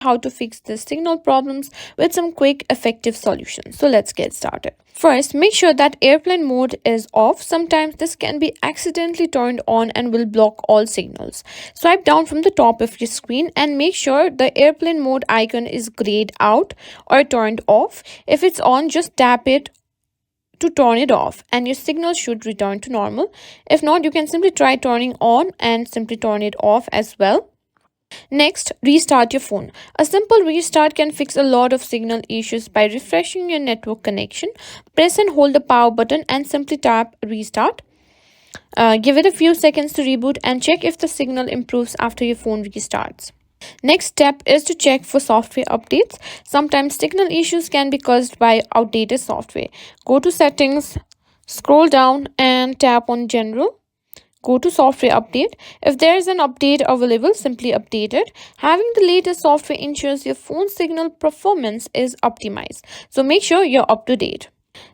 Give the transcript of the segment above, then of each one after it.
how to fix the signal problems with some quick, effective solutions. So let's get started. First, make sure that airplane mode is off. Sometimes this can be accidentally turned on and will block all signals. Swipe down from the top of your screen and make sure the airplane mode icon is grayed out or turned off. If it's on, just tap it to turn it off and your signal should return to normal. If not, you can simply try turning on and simply turn it off as well. Next, restart your phone. A simple restart can fix a lot of signal issues by refreshing your network connection. Press and hold the power button and simply tap restart. Give it a few seconds to reboot and check if the signal improves after your phone restarts. Next step is to check for software updates. Sometimes signal issues can be caused by outdated software. Go to settings, scroll down and tap on general. Go to software update. If there is an update available, simply update it. Having the latest software ensures your phone signal performance is optimized. So make sure you're up to date.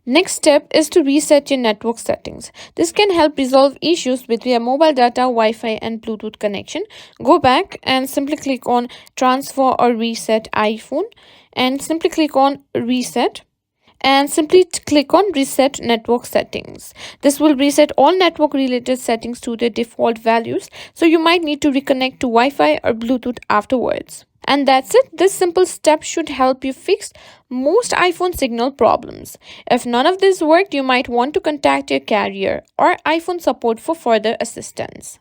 Next step is to reset your network settings. This can help resolve issues with your mobile data, Wi-Fi and Bluetooth connection. Go back and simply click on transfer or reset iPhone and simply click on reset and simply click on reset network settings. This will reset all network related settings to their default values, so you might need to reconnect to Wi-Fi or Bluetooth afterwards. And that's it. This simple step should help you fix most iPhone signal problems. If none of this worked, you might want to contact your carrier or iPhone support for further assistance.